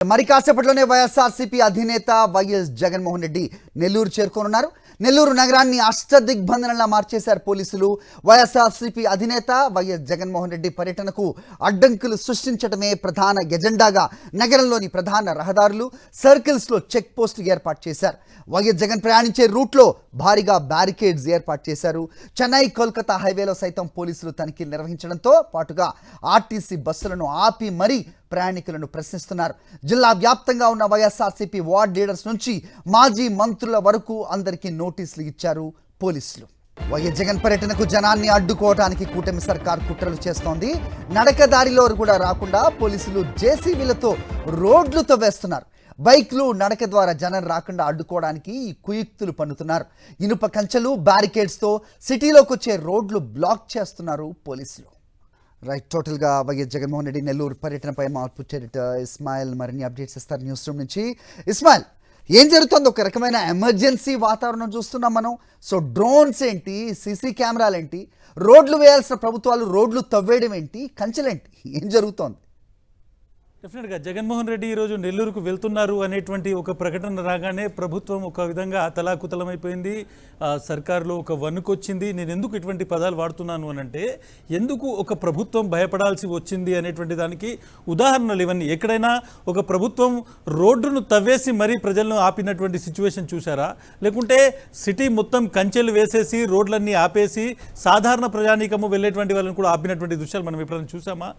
మరి కాసేపట్లోనే వైఎస్ఆర్సీపీ అధినేత వైఎస్ జగన్మోహన్ రెడ్డి నెల్లూరు చేరుకోనున్నారు. నెల్లూరు నగరాన్ని అష్టదిగ్బంధనంలా మార్చేశారు పోలీసులు. వైఎస్ఆర్సీపీ అధినేత వైఎస్ జగన్మోహన్ రెడ్డి పర్యటనకు అడ్డంకులు సృష్టించడమే ప్రధాన ఎజెండాగా నగరంలోని ప్రధాన రహదారులు, సర్కిల్స్లో చెక్ పోస్టులు ఏర్పాటు చేశారు. వైఎస్ జగన్ ప్రయాణించే రూట్లో భారీగా బ్యారికేడ్స్ ఏర్పాటు చేశారు. చెన్నై కోల్కతా హైవేలో సైతం పోలీసులు తనిఖీలు నిర్వహించడంతో పాటుగా ఆర్టీసీ బస్సులను ఆపి మరీ ప్రయాణికులను ప్రశ్నిస్తున్నారు. జిల్లా వ్యాప్తంగా ఉన్న వైఎస్ఆర్సీపీ వార్డ్ లీడర్స్ నుంచి మాజీ మంత్రుల వరకు అందరికీ నోటీసులు ఇచ్చారు పోలీసులు. వైఎస్ జగన్ పర్యటనకు జనాన్ని అడ్డుకోవడానికి కూటమి సర్కార్ కుట్రలు చేస్తోంది. నడకదారిలో కూడా రాకుండా పోలీసులు జేసీబీలతో రోడ్లు తవ్వేస్తున్నారు. బైక్లు నడక ద్వారా జనం రాకుండా అడ్డుకోవడానికి ఈ కుయుక్తులు పన్నుతున్నారు. ఇనుప కంచెలు, బ్యారికేడ్స్తో సిటీలోకి వచ్చే రోడ్లు బ్లాక్ చేస్తున్నారు పోలీసులు. రైట్, టోటల్గా వైఎస్ జగన్మోహన్ రెడ్డి నెల్లూరు పర్యటనపై మా అవుట్పుట్ ఎడిటర్ ఇస్మాయిల్ మరిన్ని అప్డేట్స్ ఇస్తారు న్యూస్ రూమ్ నుంచి. ఇస్మాయిల్, ఏం జరుగుతుంది? ఒక రకమైన ఎమర్జెన్సీ వాతావరణం చూస్తున్నాం మనం. సో డ్రోన్స్ ఏంటి, సీసీ కెమెరాలు ఏంటి, రోడ్లు వేయాల్సిన ప్రభుత్వాలు రోడ్లు తవ్వేయడం ఏంటి, కంచెలేంటి, ఏం జరుగుతోంది? డెఫినెట్గా జగన్మోహన్ రెడ్డి ఈరోజు నెల్లూరుకు వెళ్తున్నారు అనేటువంటి ఒక ప్రకటన రాగానే ప్రభుత్వం ఒక విధంగా అతలాకుతలమైపోయింది. సర్కారులో ఒక వణుకొచ్చింది. నేను ఎందుకు ఇటువంటి పదాలు వాడుతున్నాను అనంటే, ఎందుకు ఒక ప్రభుత్వం భయపడాల్సి వచ్చింది అనేటువంటి దానికి ఉదాహరణలు ఇవన్నీ. ఎక్కడైనా ఒక ప్రభుత్వం రోడ్డును తవ్వేసి మరీ ప్రజలను ఆపినటువంటి సిచ్యువేషన్ చూసారా? లేకుంటే సిటీ మొత్తం కంచెలు వేసేసి రోడ్లన్నీ ఆపేసి సాధారణ ప్రజానీకము వెళ్ళేటువంటి వాళ్ళని కూడా ఆపినటువంటి దృశ్యాలు మనం ఎప్పుడైనా చూసామా?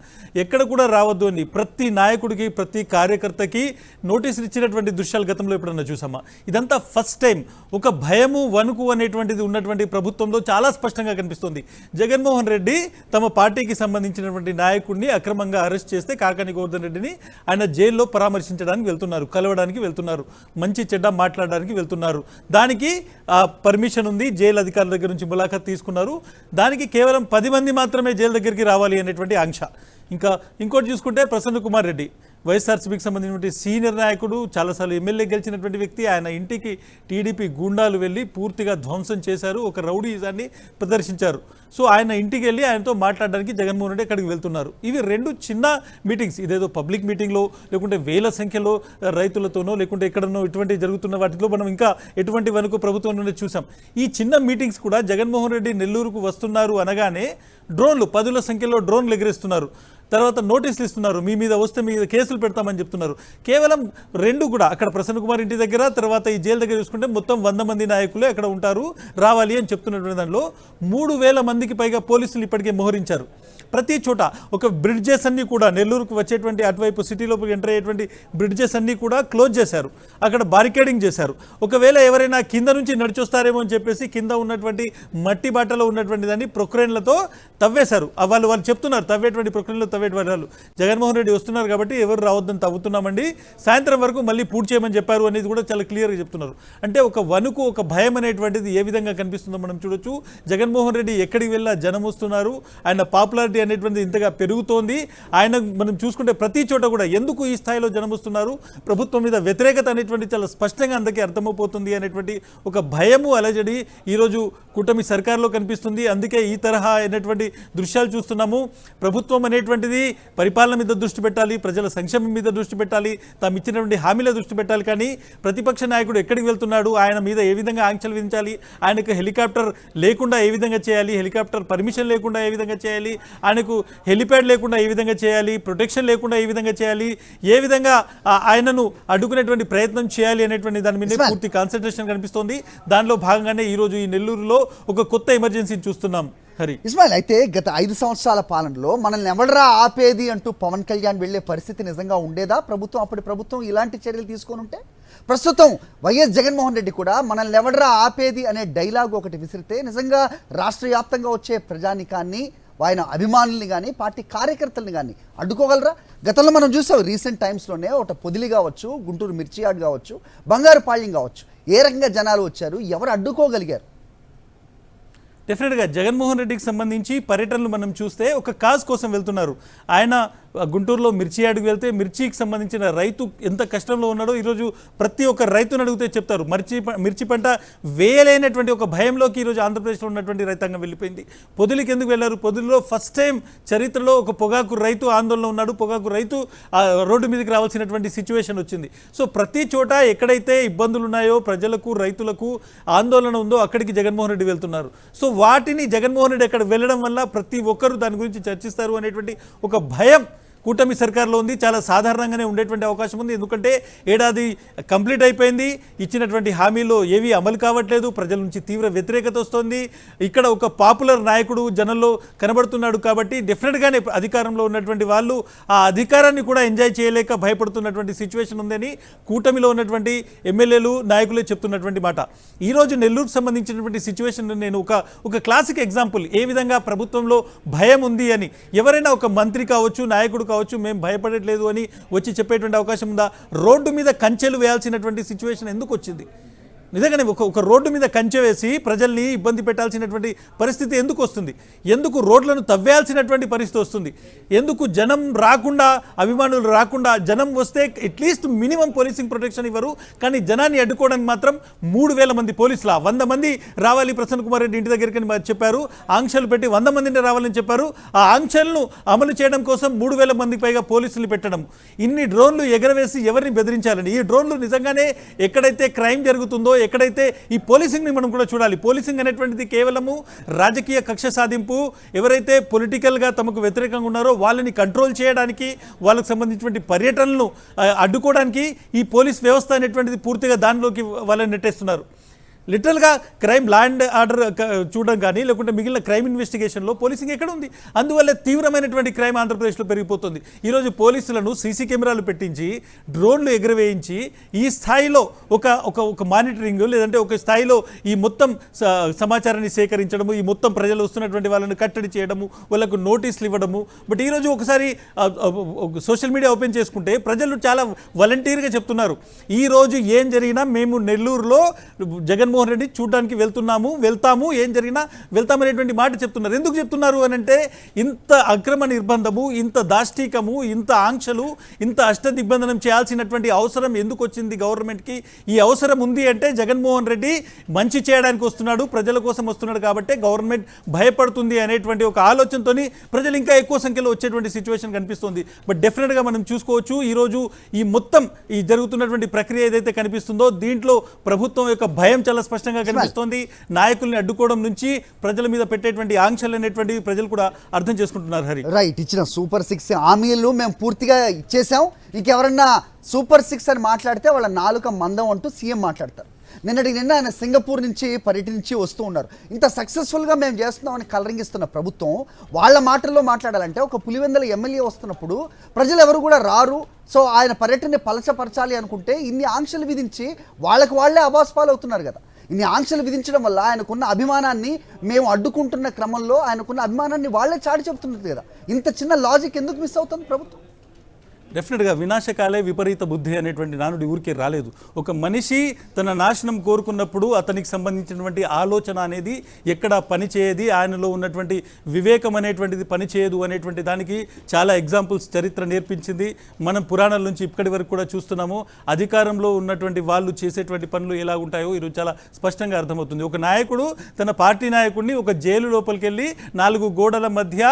ఎక్కడ కూడా రావద్దు అని ప్రతి నాయకుడికి, ప్రతి కార్యకర్తకి నోటీసులు ఇచ్చినటువంటి దృశ్యాలు గతంలో ఎప్పుడన్నా చూసామా? ఇదంతా ఫస్ట్ టైం. ఒక భయము, వణుకు అనేటువంటిది ఉన్నటువంటి ప్రభుత్వంలో చాలా స్పష్టంగా కనిపిస్తుంది. జగన్మోహన్ రెడ్డి తమ పార్టీకి సంబంధించినటువంటి నాయకుడిని అక్రమంగా అరెస్ట్ చేస్తే కాకాని గోవర్ధన్ రెడ్డిని ఆయన జైల్లో పరామర్శించడానికి వెళ్తున్నారు, కలవడానికి వెళ్తున్నారు, మంచి చెడ్డ మాట్లాడడానికి వెళ్తున్నారు. దానికి పర్మిషన్ ఉంది, జైలు అధికారుల దగ్గర నుంచి ములాఖత్ తీసుకున్నారు. దానికి కేవలం 10 మంది మాత్రమే జైలు దగ్గరికి రావాలి అనేటువంటి ఆంక్ష. ఇంకా ఇంకోటి చూసుకుంటే ప్రసన్న కుమార్ రెడ్డి వైఎస్ఆర్సీపీకి సంబంధించినటువంటి సీనియర్ నాయకుడు, చాలాసార్లు ఎమ్మెల్యే గెలిచినటువంటి వ్యక్తి. ఆయన ఇంటికి టీడీపీ గూండాలు వెళ్ళి పూర్తిగా ధ్వంసం చేశారు, ఒక రౌడీజాన్ని ప్రదర్శించారు. సో ఆయన ఇంటికి వెళ్ళి ఆయనతో మాట్లాడడానికి జగన్మోహన్ రెడ్డి అక్కడికి వెళ్తున్నారు. ఇవి 2 చిన్న మీటింగ్స్. ఇదేదో పబ్లిక్ మీటింగ్లో లేకుంటే వేల సంఖ్యలో రైతులతోనో లేకుంటే ఎక్కడనో ఇటువంటి జరుగుతున్న వాటిలో మనం ఇంకా ఎటువంటి వరకు ప్రభుత్వం నుండి చూసాం. ఈ చిన్న మీటింగ్స్ కూడా జగన్మోహన్ రెడ్డి నెల్లూరుకు వస్తున్నారు అనగానే డ్రోన్లు, 10ల సంఖ్యలో డ్రోన్లు ఎగిరేస్తున్నారు. తర్వాత నోటీసులు ఇస్తున్నారు, మీ మీద వస్తే మీ మీద కేసులు పెడతామని చెప్తున్నారు. కేవలం 2 కూడా అక్కడ ప్రసన్న కుమార్ ఇంటి దగ్గర, తర్వాత ఈ జైలు దగ్గర చూసుకుంటే మొత్తం 100 మంది నాయకులే అక్కడ ఉంటారు, రావాలి అని చెప్తున్నటువంటి దానిలో 3000 మందికి పైగా పోలీసులు ఇప్పటికే మోహరించారు. ప్రతి చోట ఒక బ్రిడ్జెస్ అన్నీ కూడా, నెల్లూరుకు వచ్చేటువంటి అటువైపు సిటీలోకి ఎంటర్ అయ్యేటువంటి బ్రిడ్జెస్ అన్నీ కూడా క్లోజ్ చేశారు, అక్కడ బారికేడింగ్ చేశారు. ఒకవేళ ఎవరైనా కింద నుంచి నడిచొస్తారేమో అని చెప్పేసి కింద ఉన్నటువంటి మట్టి బాటలో ఉన్నటువంటి దాన్ని ప్రొక్రేన్లతో తవ్వేశారు. వాళ్ళు చెప్తున్నారు, తవ్వేటువంటి ప్రొక్రేన్లు తవ్వేటువంటి వాళ్ళు జగన్మోహన్ రెడ్డి వస్తున్నారు కాబట్టి ఎవరు రావద్దని తవ్వుతున్నామండి, సాయంత్రం వరకు మళ్ళీ పూర్తి చేయమని చెప్పారు అనేది కూడా చాలా క్లియర్గా చెప్తున్నారు. అంటే ఒక వణుకు, ఒక భయం అనేటువంటిది ఏ విధంగా కనిపిస్తుందో మనం చూడొచ్చు. జగన్మోహన్ రెడ్డి ఎక్కడికి వెళ్ళా జనం వస్తున్నారు, ఆయన పాపులారిటీ అనేటువంటిది ఇంతగా పెరుగుతోంది. ఆయన మనం చూసుకుంటే ప్రతి చోట కూడా ఎందుకు ఈ స్థాయిలో జనం వస్తున్నారు, ప్రభుత్వం మీద వ్యతిరేకత అనేటువంటి చాలా స్పష్టంగా అందరికీ అర్థమైపోతుంది అనేటువంటి ఒక భయము, అలజడి ఈరోజు కూటమి సర్కార్లో కనిపిస్తుంది. అందుకే ఈ తరహా అయినటువంటి దృశ్యాలు చూస్తున్నాము. ప్రభుత్వం అనేటువంటిది పరిపాలన మీద దృష్టి పెట్టాలి, ప్రజల సంక్షేమం మీద దృష్టి పెట్టాలి, తాము ఇచ్చినటువంటి హామీల దృష్టి పెట్టాలి. కానీ ప్రతిపక్ష నాయకుడు ఎక్కడికి వెళ్తున్నాడు, ఆయన మీద ఏ విధంగా ఆంక్షలు విధించాలి, ఆయనకు హెలికాప్టర్ లేకుండా ఏ విధంగా చేయాలి, హెలికాప్టర్ పర్మిషన్ లేకుండా ఏ విధంగా చేయాలి, ఆయనకు హెలిప్యాడ్ లేకుండా ఏ విధంగా చేయాలి, ప్రొటెక్షన్ లేకుండా ఏ విధంగా చేయాలి, ఏ విధంగా ఆయనను అడ్డుకునేటువంటి ప్రయత్నం చేయాలి అనేటువంటి దాని మీద పూర్తి కాన్సన్ట్రేషన్ కనిపిస్తోంది. దానిలో భాగంగానే ఈరోజు ఈ నెల్లూరులో ఒక కొత్త ఎమర్జెన్సీని చూస్తున్నాం. హరి ఇస్మాయిల్, అయితే గత 5 సంవత్సరాల పాలనలో మనల్ని ఎవడరా ఆపేది అంటూ పవన్ కళ్యాణ్ వెళ్లే పరిస్థితి నిజంగా ఉండేదా? అప్పటి ప్రభుత్వం ఇలాంటి చర్యలు తీసుకొని ఉంటే ప్రస్తుతం వైఎస్ జగన్మోహన్ రెడ్డి కూడా మనల్ని ఎవడరా ఆపేది అనే డైలాగ్ ఒకటి విసిరితే నిజంగా రాష్ట్ర వ్యాప్తంగా వచ్చే ప్రజానికాన్ని, ఆయన అభిమానుల్ని కానీ, పార్టీ కార్యకర్తల్ని కానీ అడ్డుకోగలరా? గతంలో మనం చూసాం, రీసెంట్ టైమ్స్లోనే ఒక పొదిలి కావచ్చు, గుంటూరు మిర్చియాడ్ కావచ్చు, బంగారుపాళ్యం కావచ్చు, ఏ రకంగా జనాలు వచ్చారు, ఎవరు అడ్డుకోగలిగారు? డెఫినెట్గా జగన్మోహన్ రెడ్డికి సంబంధించి పర్యటనలు మనం చూస్తే ఒక కాజ్ కోసం వెళ్తున్నారు. ఆయన గుంటూరులో మిర్చి యార్డుకు వెళ్తే మిర్చికి సంబంధించిన రైతు ఎంత కష్టంలో ఉన్నాడో ఈరోజు ప్రతి ఒక్క రైతును అడిగితే చెప్తారు. మిర్చి పంట వేయలేనటువంటి ఒక భయంలోకి ఈరోజు ఆంధ్రప్రదేశ్లో ఉన్నటువంటి రైతాంగం వెళ్ళిపోయింది. పొదిలికి ఎందుకు వెళ్ళారు? పొదిలిలో ఫస్ట్ టైం చరిత్రలో ఒక పొగాకు రైతు ఆందోళన ఉన్నాడు. పొగాకు రైతు రోడ్డు మీదకి రావాల్సినటువంటి సిచ్యువేషన్ వచ్చింది. సో ప్రతి చోట ఎక్కడైతే ఇబ్బందులు ఉన్నాయో ప్రజలకు రైతులకు ఆందోళన ఉందో అక్కడికి జగన్మోహన్ రెడ్డి వెళ్తున్నారు. సో వాటిని జగన్మోహన్ రెడ్డి అక్కడ వెళ్ళడం వల్ల ప్రతి ఒక్కరూ దాని గురించి చర్చిస్తారు అనేటువంటి ఒక భయం కూటమి సర్కార్లో ఉంది. చాలా సాధారణంగానే ఉండేటువంటి అవకాశం ఉంది. ఎందుకంటే ఏడాది కంప్లీట్ అయిపోయింది, ఇచ్చినటువంటి హామీలు ఏవి అమలు కావట్లేదు, ప్రజల నుంచి తీవ్ర వ్యతిరేకత వస్తుంది. ఇక్కడ ఒక పాపులర్ నాయకుడు జనంలో కనబడుతున్నాడు కాబట్టి డెఫినెట్గానే అధికారంలో ఉన్నటువంటి వాళ్ళు ఆ అధికారాన్ని కూడా ఎంజాయ్ చేయలేక భయపడుతున్నటువంటి సిచ్యువేషన్ ఉందని కూటమిలో ఉన్నటువంటి ఎమ్మెల్యేలు నాయకులే చెప్తున్నటువంటి మాట. ఈరోజు నెల్లూరుకు సంబంధించినటువంటి సిచ్యువేషన్ నేను ఒక క్లాసిక్ ఎగ్జాంపుల్ ఏ విధంగా ప్రభుత్వంలో భయం ఉంది అని. ఎవరైనా ఒక మంత్రి కావచ్చు, నాయకుడు కావచ్చు, మేము భయపడట్లేదు అని వచ్చి చెప్పేటువంటి అవకాశం ఉందా? రోడ్డు మీద కంచెలు వేయాల్సినటువంటి సిచ్యువేషన్ ఎందుకు వచ్చింది? నిజంగానే ఒక రోడ్డు మీద కంచె వేసి ప్రజల్ని ఇబ్బంది పెట్టాల్సినటువంటి పరిస్థితి ఎందుకు వస్తుంది? ఎందుకు రోడ్లను తవ్వేయాల్సినటువంటి పరిస్థితి వస్తుంది? ఎందుకు జనం రాకుండా, అభిమానులు రాకుండా, జనం వస్తే అట్లీస్ట్ మినిమం పోలీసింగ్ ప్రొటెక్షన్ ఇవ్వరు, కానీ జనాన్ని అడ్డుకోవడానికి మాత్రం 3000 మంది పోలీసులా 100 మంది రావాలి ప్రసన్న కుమార్ రెడ్డి ఇంటి దగ్గరికి చెప్పారు. ఆంక్షలు పెట్టి 100 మందిని రావాలని చెప్పారు. ఆ ఆంక్షలను అమలు చేయడం కోసం 3000 మందికి పైగా పోలీసులు పెట్టడం, ఇన్ని డ్రోన్లు ఎగరవేసి ఎవరిని బెదిరించాలని. ఈ డ్రోన్లు నిజంగానే ఎక్కడైతే క్రైమ్ జరుగుతుందో, ఎక్కడైతే ఈ పోలీసింగ్ని మనం కూడా చూడాలి. పోలీసింగ్ అనేటువంటిది కేవలము రాజకీయ కక్ష సాధింపు, ఎవరైతే పొలిటికల్గా తమకు వ్యతిరేకంగా ఉన్నారో వాళ్ళని కంట్రోల్ చేయడానికి, వాళ్ళకు సంబంధించినటువంటి పర్యటనలను అడ్డుకోవడానికి ఈ పోలీస్ వ్యవస్థ అనేటువంటిది పూర్తిగా దానిలోకి వాళ్ళని నెట్టేస్తున్నారు. లిటరల్గా క్రైమ్, లా అండ్ ఆర్డర్ చూడడం కానీ లేకుంటే మిగిలిన క్రైమ్ ఇన్వెస్టిగేషన్లో పోలీసింగ్ ఎక్కడ ఉంది? అందువల్ల తీవ్రమైనటువంటి క్రైమ్ ఆంధ్రప్రదేశ్లో పెరిగిపోతుంది. ఈరోజు పోలీసులను సీసీ కెమెరాలు పెట్టించి, డ్రోన్లు ఎగురవేయించి, ఈ స్థాయిలో ఒక మానిటరింగ్, లేదంటే ఒక స్థాయిలో ఈ మొత్తం సమాచారాన్ని సేకరించడము, ఈ మొత్తం ప్రజలు వస్తున్నటువంటి వాళ్ళని కట్టడి చేయడము, వాళ్ళకు నోటీసులు ఇవ్వడము. బట్ ఈరోజు ఒకసారి సోషల్ మీడియా ఓపెన్ చేసుకుంటే ప్రజలు చాలా వాలంటీర్గా చెప్తున్నారు, ఈరోజు ఏం జరిగినా మేము నెల్లూరులో జగన్మోహన్ రెడ్డి చూడడానికి వెళ్తాము, ఏం జరిగినా వెళ్తామనేటువంటి మాట చెప్తున్నారు. ఎందుకు చెప్తున్నారు అని అంటే, ఇంత అక్రమ నిర్బంధము, ఇంత దాష్టీకము, ఇంత ఆంక్షలు, ఇంత అష్టదిగ్బంధనం చేయాల్సినటువంటి అవసరం ఎందుకు వచ్చింది గవర్నమెంట్కి? ఈ అవసరం ఉంది అంటే జగన్మోహన్ రెడ్డి మంచి చేయడానికి వస్తున్నాడు, ప్రజల కోసం వస్తున్నాడు కాబట్టి గవర్నమెంట్ భయపడుతుంది అనేటువంటి ఒక ఆలోచనతో ప్రజలు ఇంకా ఎక్కువ సంఖ్యలో వచ్చేటువంటి సిచ్యువేషన్ కనిపిస్తుంది. బట్ డెఫినెట్గా మనం చూసుకోవచ్చు, ఈరోజు ఈ మొత్తం ఈ జరుగుతున్నటువంటి ప్రక్రియ ఏదైతే కనిపిస్తుందో దీంట్లో ప్రభుత్వం యొక్క భయం చాలా స్పష్టంగా కనిపిస్తోంది. నాయకుల్ని అడ్డుకోవడం నుంచి ప్రజల మీద పెట్టేటువంటి ఆంక్షలు అనేటువంటి ప్రజలు కూడా అర్థం చేసుకుంటున్నారు. హరి రైట్, ఇచ్చిన సూపర్ 6 హామీలు మేము పూర్తిగా ఇచ్చేసాం, ఇంకెవరన్నా సూపర్ 6 అని మాట్లాడితే వాళ్ళ నాలుక మందం అంటూ సీఎం మాట్లాడతారు. నిన్న ఆయన సింగపూర్ నుంచి పర్యటించి వస్తూ ఉన్నారు. ఇంత సక్సెస్ఫుల్గా మేము చేస్తున్నామని కలరింగ్ ఇస్తున్న ప్రభుత్వం వాళ్ళ మాటల్లో మాట్లాడాలంటే, ఒక పులివెందుల ఎమ్మెల్యే వస్తున్నప్పుడు ప్రజలు ఎవరు కూడా రారు, సో ఆయన పర్యటనని పలచపరచాలి అనుకుంటే ఇన్ని ఆంక్షలు విధించి వాళ్ళే అబాస్పాలు అవుతున్నారు కదా. ఇన్ని ఆంక్షలు విధించడం వల్ల ఆయనకున్న అభిమానాన్ని మేము అడ్డుకుంటున్న క్రమంలో ఆయనకున్న అభిమానాన్ని వాళ్ళే చాటి చెప్తున్నారు కదా. ఇంత చిన్న లాజిక్ ఎందుకు మిస్ అవుతుంది ప్రభుత్వం? డెఫినెట్గా వినాశకాలే విపరీత బుద్ధి అనేటువంటి నానుడి ఊరికే రాలేదు. ఒక మనిషి తన నాశనం కోరుకున్నప్పుడు అతనికి సంబంధించినటువంటి ఆలోచన అనేది ఎక్కడ పనిచేయది, ఆయనలో ఉన్నటువంటి వివేకం అనేటువంటిది పనిచేయదు అనేటువంటి దానికి చాలా ఎగ్జాంపుల్స్ చరిత్ర నేర్పించింది. మనం పురాణాల నుంచి ఇప్పటి వరకు కూడా చూస్తున్నాము. అధికారంలో ఉన్నటువంటి వాళ్ళు చేసేటువంటి పనులు ఎలా ఉంటాయో ఈరోజు చాలా స్పష్టంగా అర్థమవుతుంది. ఒక నాయకుడు తన పార్టీ నాయకుడిని ఒక జైలు లోపలికి వెళ్ళి 4 గోడల మధ్య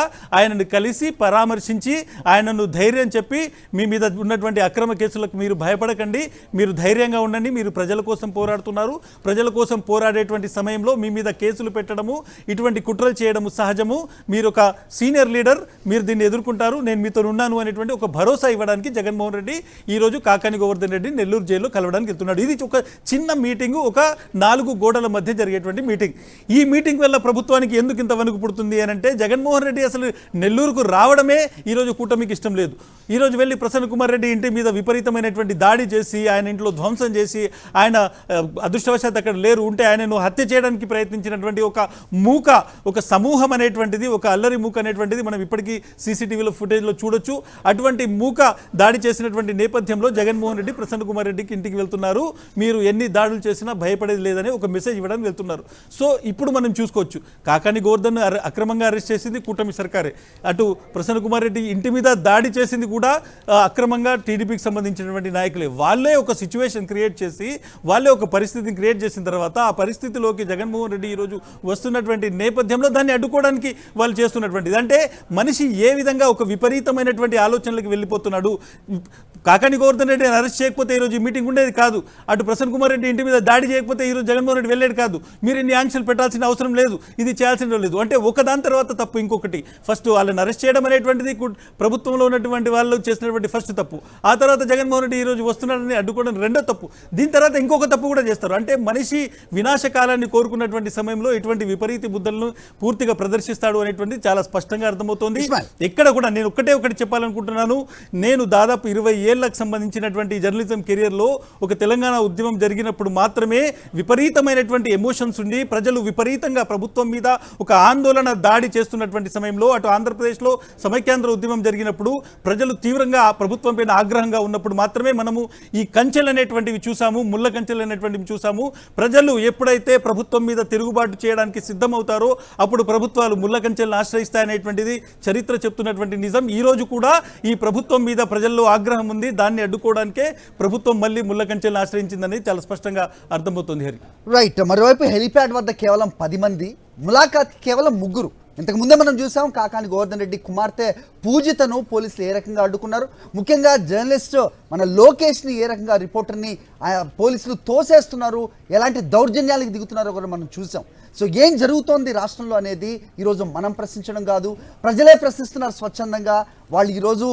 ఆయనను కలిసి పరామర్శించి ఆయనను ధైర్యం చెప్పి, మీ మీద ఉన్నటువంటి అక్రమ కేసులకు మీరు భయపడకండి, మీరు ధైర్యంగా ఉండండి, మీరు ప్రజల కోసం పోరాడుతున్నారు, ప్రజల కోసం పోరాడేటువంటి సమయంలో మీ మీద కేసులు పెట్టడము, ఇటువంటి కుట్రలు చేయడము సహజము, మీరు ఒక సీనియర్ లీడర్, మీరు దీన్ని ఎదుర్కొంటారు, నేను మీతో ఉన్నాను అనేటువంటి ఒక భరోసా ఇవ్వడానికి జగన్మోహన్ రెడ్డి ఈరోజు కాకాని గోవర్ధన్ రెడ్డి నెల్లూరు జైల్లో కలవడానికి వెళ్తున్నాడు. ఇది ఒక చిన్న మీటింగు, ఒక 4 గోడల మధ్య జరిగేటువంటి మీటింగ్. ఈ మీటింగ్ వల్ల ప్రభుత్వానికి ఎందుకు ఇంత వణుకు పుడుతుంది అని అంటే, జగన్మోహన్ రెడ్డి అసలు నెల్లూరుకు రావడమే ఈరోజు కూటమికి ఇష్టం లేదు. ఈరోజు వెళ్ళి ప్రసన్న కుమార్ రెడ్డి ఇంటి మీద విపరీతమైనటువంటి దాడి చేసి ఆయన ఇంట్లో ధ్వంసం చేసి ఆయన అదృష్టవశాత్తు అక్కడ లేరు, ఉంటే ఆయనను హత్య చేయడానికి ప్రయత్నించినటువంటి ఒక సమూహం అనేటువంటిది, ఒక అల్లరి మూక అనేటువంటిది మనం ఇప్పటికీ సీసీటీవీలో ఫుటేజ్లో చూడొచ్చు. అటువంటి మూక దాడి చేసినటువంటి నేపథ్యంలో జగన్మోహన్ రెడ్డి ప్రసన్న కుమార్ రెడ్డికి ఇంటికి వెళ్తున్నారు. మీరు ఎన్ని దాడులు చేసినా భయపడేది లేదని ఒక మెసేజ్ ఇవ్వడానికి వెళ్తున్నారు. సో ఇప్పుడు మనం చూసుకోవచ్చు, కాకాని గోవర్ధన్ అక్రమంగా అరెస్ట్ చేసింది కూటమి సర్కారే, అటు ప్రసన్న కుమార్ రెడ్డి ఇంటి మీద దాడి చేసింది కూడా అక్రమంగా టీడీపీకి సంబంధించినటువంటి నాయకులే. వాళ్ళే ఒక సిచ్యువేషన్ క్రియేట్ చేసి, వాళ్ళే ఒక పరిస్థితిని క్రియేట్ చేసిన తర్వాత ఆ పరిస్థితిలోకి జగన్మోహన్ రెడ్డి ఈరోజు వస్తున్నటువంటి నేపథ్యంలో దాన్ని అడ్డుకోవడానికి వాళ్ళు చేస్తున్నటువంటిది. అంటే మనిషి ఏ విధంగా ఒక విపరీతమైనటువంటి ఆలోచనలకు వెళ్ళిపోతున్నాడు. కాకాని గోవర్ధన్ రెడ్డిని అరెస్ట్ చేయకపోతే ఈరోజు ఈ మీటింగ్ ఉండేది కాదు, అటు ప్రసన్న కుమార్ రెడ్డి ఇంటి మీద దాడి చేయకపోతే ఈరోజు జగన్మోహన్ రెడ్డి వెళ్ళేది కాదు, మీరు ఇన్ని ఆంక్షలు పెట్టాల్సిన అవసరం లేదు, ఇది చేయాల్సిన లేదు. అంటే ఒకదాని తర్వాత తప్పు ఇంకొకటి. ఫస్ట్ వాళ్ళని అరెస్ట్ చేయడం అనేటువంటిది ప్రభుత్వంలో ఉన్నటువంటి వాళ్ళు చేసినటువంటి ఫస్ట్ తప్పు. ఆ తర్వాత జగన్మోహన్ రెడ్డి ఈరోజు వస్తున్నాడని అడ్డుకోవడం రెండో తప్పు. దీని తర్వాత ఇంకొక తప్పు కూడా చేస్తారు. అంటే మనిషి వినాశకాలాన్ని కోరుకున్నటువంటి సమయంలో ఇటువంటి విపరీత బుద్ధులను పూర్తిగా ప్రదర్శిస్తాడు అనేటువంటిది చాలా స్పష్టంగా అర్థమవుతోంది. ఎక్కడ కూడా నేను ఒకటి చెప్పాలనుకుంటున్నాను. నేను దాదాపు 20 ఏళ్లకు సంబంధించినటువంటి జర్నలిజం కెరియర్లో ఒక తెలంగాణ ఉద్యమం జరిగినప్పుడు మాత్రమే విపరీతమైనటువంటి ఎమోషన్స్ ఉండి ప్రజలు విపరీతంగా ప్రభుత్వం మీద ఒక ఆందోళన దాడి చేస్తున్నటువంటి సమయంలో, అటు ఆంధ్రప్రదేశ్లో సమైక్యాంధ్ర ఉద్యమం జరిగినప్పుడు ప్రజలు తీవ్రంగా ఆ ప్రభుత్వం పైన ఆగ్రహంగా ఉన్నప్పుడు మాత్రమే మనము ఈ కంచెలు అనేటువంటివి చూసాము, ముళ్ళ కంచెలు అనేటువంటివి చూసాము. ప్రజలు ఎప్పుడైతే ప్రభుత్వం మీద తిరుగుబాటు చేయడానికి సిద్ధమవుతారో అప్పుడు ప్రభుత్వాలు ముళ్ళ కంచెలను ఆశ్రయిస్తాయనేటువంటిది చరిత్ర చెప్తున్నటువంటి నిజం. ఈ రోజు కూడా ఈ ప్రభుత్వం మీద ప్రజల్లో ఆగ్రహం ఉంది, దాన్ని అడ్డుకోవడానికే ప్రభుత్వం మళ్ళీ ముళ్ళ కంచెలను ఆశ్రయించిందని చాలా స్పష్టంగా అర్థమవుతుంది. హరి రైట్. మరోవైపు హెలిప్యాడ్ వద్ద కేవలం 10 మంది, ములాఖాత్ కేవలం 3. ఇంతకు ముందే మనం చూసాం కాకాని గోవర్ధన్ రెడ్డి కుమార్తె పూజితను పోలీసులు ఏ రకంగా అడ్డుకున్నారు. ముఖ్యంగా జర్నలిస్ట్ మన లోకేష్ని ఏ రకంగా రిపోర్టర్ని పోలీసులు తోసేస్తున్నారు, ఎలాంటి దౌర్జన్యాలకు దిగుతున్నారో కూడా మనం చూసాం. సో ఏం జరుగుతోంది రాష్ట్రంలో అనేది ఈరోజు మనం ప్రశ్నించడం కాదు, ప్రజలే ప్రశ్నిస్తున్నారు స్వచ్ఛందంగా. వాళ్ళు ఈరోజు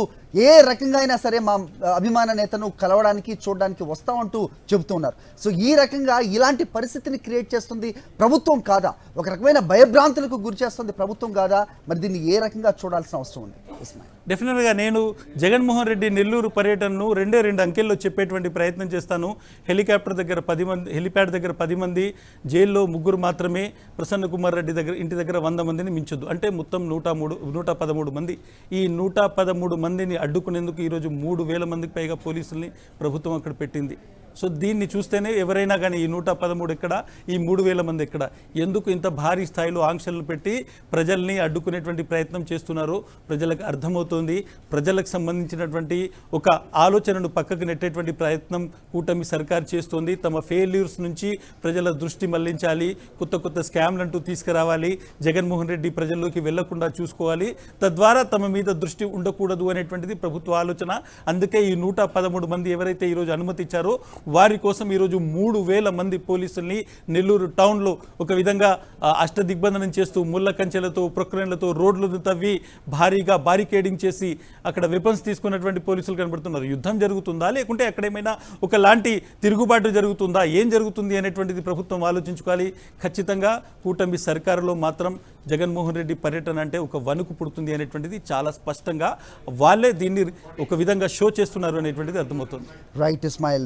ఏ రకంగా అయినా సరే మా అభిమాన నేతను కలవడానికి చూడడానికి వస్తామంటూ చెబుతున్నారు. సో ఈ రకంగా ఇలాంటి పరిస్థితిని క్రియేట్ చేస్తుంది ప్రభుత్వం కాదా? ఒక రకమైన భయభ్రాంతులకు గురి చేస్తుంది ప్రభుత్వం కాదా? మరి దీన్ని ఏ రకంగా చూడాల్సిన అవసరం ఉంది? డెఫినెట్గా నేను జగన్మోహన్ రెడ్డి నెల్లూరు పర్యటనను 2 అంకెల్లో చెప్పేటువంటి ప్రయత్నం చేస్తాను. హెలికాప్టర్ దగ్గర 10 మంది, హెలిప్యాడ్ దగ్గర 10 మంది, జైల్లో 3 మాత్రమే, ప్రసన్న కుమార్ రెడ్డి ఇంటి దగ్గర 100 మందిని మించొద్దు. అంటే మొత్తం 113 మంది. ఈ 113 మందిని అడ్డుకునేందుకు ఈరోజు 3,000 మందికి పైగా పోలీసుల్ని ప్రభుత్వం అక్కడ పెట్టింది. సో దీన్ని చూస్తేనే ఎవరైనా కానీ ఈ 113 ఎక్కడ, ఈ 3,000 మంది ఎక్కడ, ఎందుకు ఇంత భారీ స్థాయిలో ఆంక్షలు పెట్టి ప్రజల్ని అడ్డుకునేటువంటి ప్రయత్నం చేస్తున్నారో ప్రజలకు అర్థమవుతోంది. ప్రజలకు సంబంధించినటువంటి ఒక ఆలోచనను పక్కకు నెట్టేటువంటి ప్రయత్నం కూటమి సర్కార్ చేస్తోంది. తమ ఫెయిల్యూర్స్ నుంచి ప్రజల దృష్టి మళ్లించాలి, కొత్త స్కామ్లంటూ తీసుకురావాలి, జగన్మోహన్ రెడ్డి ప్రజల్లోకి వెళ్లకుండా చూసుకోవాలి, తద్వారా తమ మీద దృష్టి ఉండకూడదు అనేటువంటిది ప్రభుత్వ ఆలోచన. అందుకే ఈ 113 మంది ఎవరైతే ఈరోజు అనుమతి ఇచ్చారో వారి కోసం ఈరోజు 3,000 మంది పోలీసుల్ని నెల్లూరు టౌన్లో ఒక విధంగా అష్టదిగ్బంధనం చేస్తూ ముళ్ళ కంచెలతో, ప్రొక్లైన్లతో రోడ్లను తవ్వి భారీగా బారికేడింగ్ చేసి అక్కడ వెపన్స్ తీసుకున్నటువంటి పోలీసులు కనబడుతున్నారు. యుద్ధం జరుగుతుందా, లేకుంటే అక్కడేమైనా ఒకలాంటి తిరుగుబాటు జరుగుతుందా, ఏం జరుగుతుంది అనేటువంటిది ప్రభుత్వం ఆలోచించుకోవాలి. ఖచ్చితంగా కూటమి సర్కారులో మాత్రం జగన్మోహన్ రెడ్డి పర్యటన అంటే ఒక వణుకు పుడుతుంది అనేటువంటిది చాలా స్పష్టంగా వాళ్ళే దీన్ని ఒక విధంగా షో చేస్తున్నారు అనేటువంటిది అర్థమవుతుంది. రైట్ ఇస్మాయిల్.